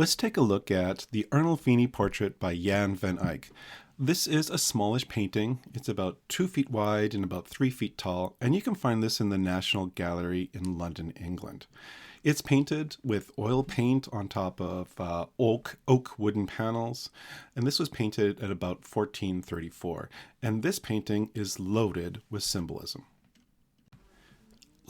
Let's take a look at the Arnolfini portrait by Jan van Eyck. This is a smallish painting. It's about 2 feet wide and about 3 feet tall, and you can find this in the National Gallery in London, England. It's painted with oil paint on top of oak wooden panels, and this was painted at about 1434. And this painting is loaded with symbolism.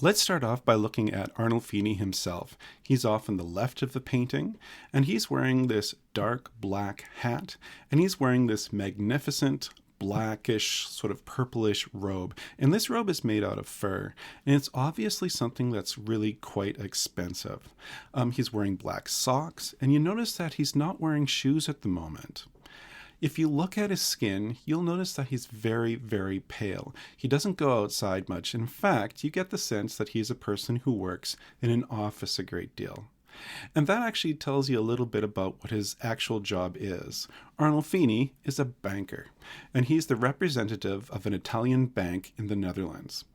Let's start off by looking at Arnolfini himself. He's off on the left of the painting, and he's wearing this dark black hat, and he's wearing this magnificent blackish, sort of purplish robe. And this robe is made out of fur, and it's obviously something that's really quite expensive. He's wearing black socks, and you notice that he's not wearing shoes at the moment. If you look at his skin, you'll notice that he's very, very pale. He doesn't go outside much. In fact, you get the sense that he's a person who works in an office a great deal. And that actually tells you a little bit about what his actual job is. Arnolfini is a banker, and he's the representative of an Italian bank in the Netherlands.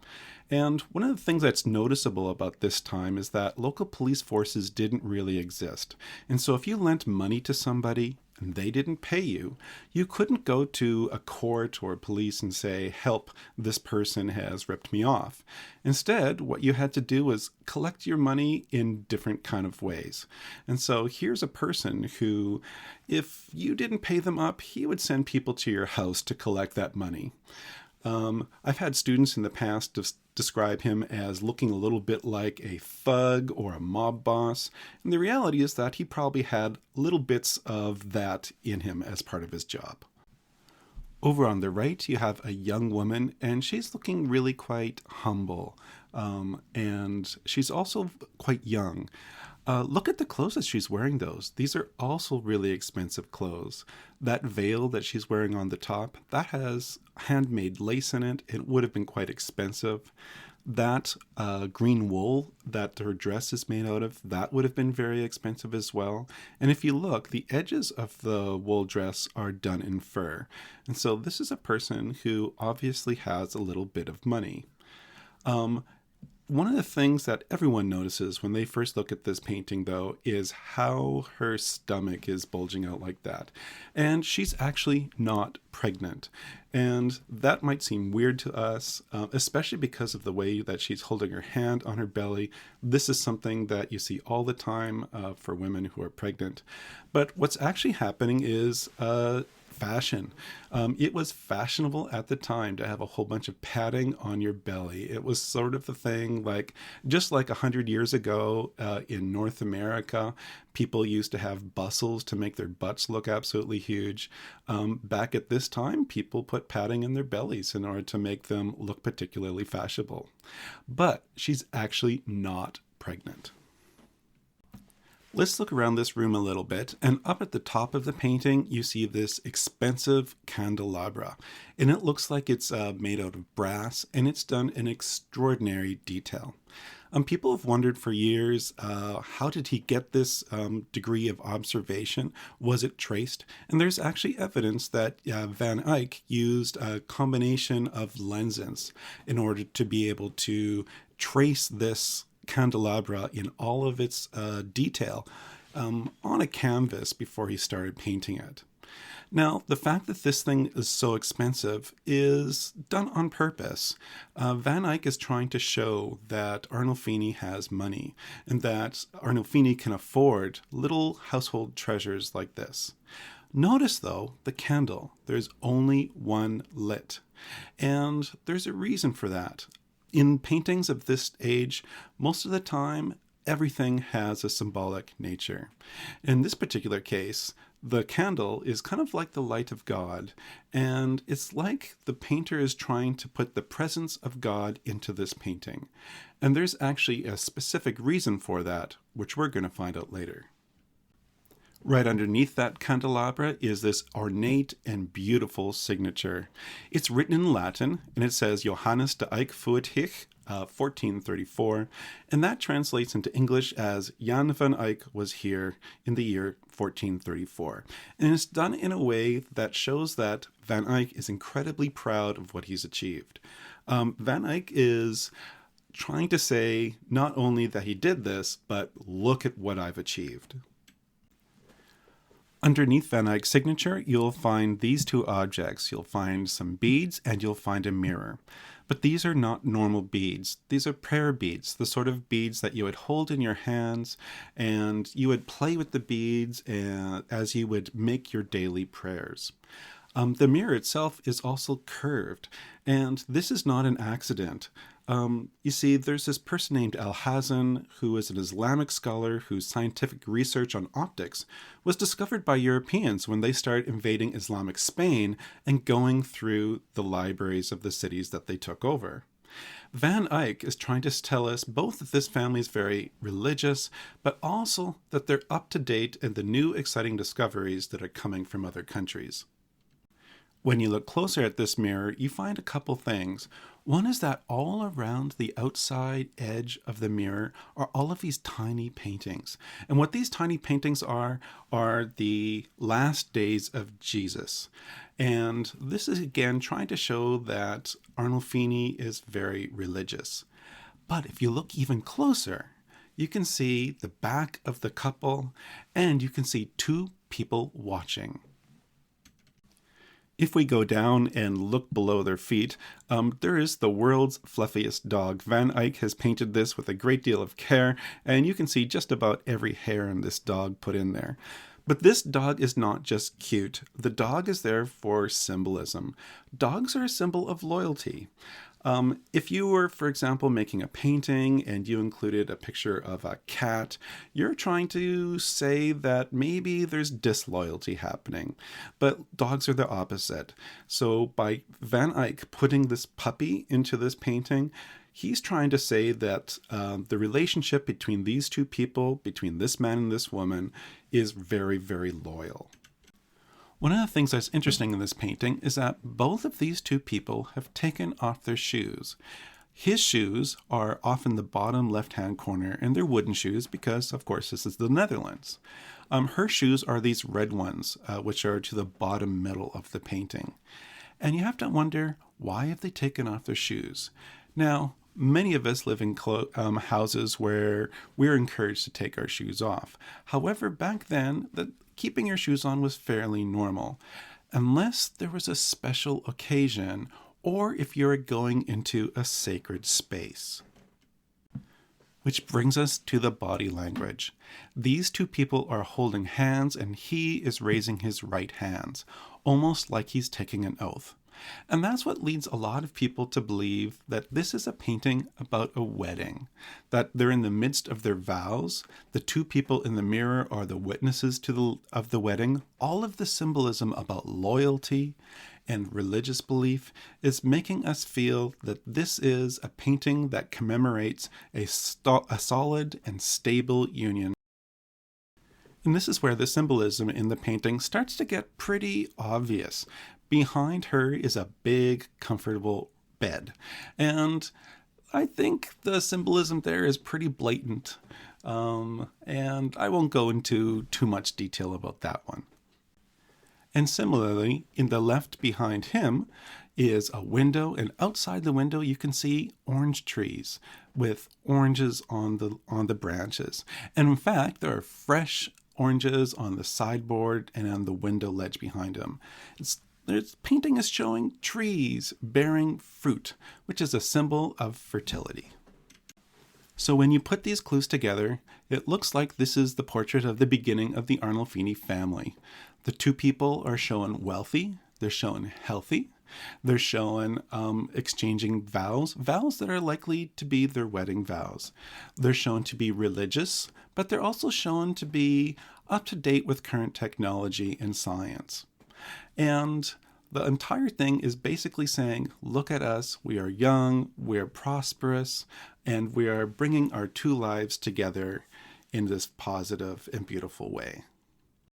And one of the things that's noticeable about this time is that local police forces didn't really exist. And so if you lent money to somebody and they didn't pay you, you couldn't go to a court or police and say, help, this person has ripped me off. Instead, what you had to do was collect your money in different kind of ways. And so here's a person who, if you didn't pay them up, he would send people to your house to collect that money. I've had students in the past describe him as looking a little bit like a thug or a mob boss. And the reality is that he probably had little bits of that in him as part of his job. Over on the right, you have a young woman, and she's looking really quite humble. And she's also quite young. Look at the clothes that she's wearing, those. These are also really expensive clothes. That veil that she's wearing on the top, that has handmade lace in it. It would have been quite expensive. That green wool that her dress is made out of, that would have been very expensive as well. And if you look, the edges of the wool dress are done in fur. And so this is a person who obviously has a little bit of money. One of the things that everyone notices when they first look at this painting, though, is how her stomach is bulging out like that. And she's actually not pregnant. And that might seem weird to us, especially because of the way that she's holding her hand on her belly. This is something that you see all the time for women who are pregnant. But what's actually happening is fashion. It was fashionable at the time to have a whole bunch of padding on your belly. It was sort of the thing, like just like 100 years ago in North America, people used to have bustles to make their butts look absolutely huge. Back at this time, people put padding in their bellies in order to make them look particularly fashionable. But she's actually not pregnant. Let's look around this room a little bit, and up at the top of the painting, you see this expensive candelabra, and it looks like it's made out of brass, and it's done in extraordinary detail. People have wondered for years, how did he get this degree of observation? Was it traced? And there's actually evidence that Van Eyck used a combination of lenses in order to be able to trace this candelabra in all of its detail on a canvas before he started painting it. Now, the fact that this thing is so expensive is done on purpose. Van Eyck is trying to show that Arnolfini has money and that Arnolfini can afford little household treasures like this. Notice, though, the candle. There's only one lit. And there's a reason for that. In paintings of this age, most of the time, everything has a symbolic nature. In this particular case, the candle is kind of like the light of God, and it's like the painter is trying to put the presence of God into this painting. And there's actually a specific reason for that, which we're going to find out later. Right underneath that candelabra is this ornate and beautiful signature. It's written in Latin, and it says Johannes de Eyck fuit hic, 1434, and that translates into English as Jan van Eyck was here in the year 1434. And it's done in a way that shows that Van Eyck is incredibly proud of what he's achieved. Van Eyck is trying to say not only that he did this, but look at what I've achieved. Underneath Van Eyck's signature, you'll find these two objects. You'll find some beads and you'll find a mirror. But these are not normal beads. These are prayer beads, the sort of beads that you would hold in your hands and you would play with the beads as you would make your daily prayers. The mirror itself is also curved, and this is not an accident. You see, there's this person named Alhazen, who is an Islamic scholar whose scientific research on optics was discovered by Europeans when they started invading Islamic Spain and going through the libraries of the cities that they took over. Van Eyck is trying to tell us both that this family is very religious, but also that they're up to date in the new exciting discoveries that are coming from other countries. When you look closer at this mirror, you find a couple things. One is that all around the outside edge of the mirror are all of these tiny paintings. And what these tiny paintings are the last days of Jesus. And this is again trying to show that Arnolfini is very religious. But if you look even closer, you can see the back of the couple and you can see two people watching. If we go down and look below their feet, there is the world's fluffiest dog. Van Eyck has painted this with a great deal of care, and you can see just about every hair on this dog put in there. But this dog is not just cute. The dog is there for symbolism. Dogs are a symbol of loyalty. If you were, for example, making a painting and you included a picture of a cat, you're trying to say that maybe there's disloyalty happening. But dogs are the opposite. So by Van Eyck putting this puppy into this painting, he's trying to say that the relationship between these two people, between this man and this woman, is very, very loyal. One of the things that's interesting in this painting is that both of these two people have taken off their shoes. His shoes are off in the bottom left-hand corner, and they're wooden shoes because, of course, this is the Netherlands. Her shoes are these red ones, which are to the bottom middle of the painting. And you have to wonder, why have they taken off their shoes? Now, many of us live in houses where we're encouraged to take our shoes off. However, back then, keeping your shoes on was fairly normal, unless there was a special occasion or if you're going into a sacred space. Which brings us to the body language. These two people are holding hands and he is raising his right hand, almost like he's taking an oath. And that's what leads a lot of people to believe that this is a painting about a wedding, that they're in the midst of their vows. The two people in the mirror are the witnesses of the wedding. All of the symbolism about loyalty and religious belief is making us feel that this is a painting that commemorates a solid and stable union. And this is where the symbolism in the painting starts to get pretty obvious. Behind her is a big, comfortable bed. And I think the symbolism there is pretty blatant. And I won't go into too much detail about that one. And similarly, in the left behind him is a window, and outside the window you can see orange trees with oranges on the branches. And in fact, there are fresh oranges on the sideboard and on the window ledge behind him. This painting is showing trees bearing fruit, which is a symbol of fertility. So when you put these clues together, it looks like this is the portrait of the beginning of the Arnolfini family. The two people are shown wealthy, they're shown healthy, they're shown exchanging vows that are likely to be their wedding vows. They're shown to be religious, but they're also shown to be up to date with current technology and science. And the entire thing is basically saying, look at us, we are young, we're prosperous, and we are bringing our two lives together in this positive and beautiful way.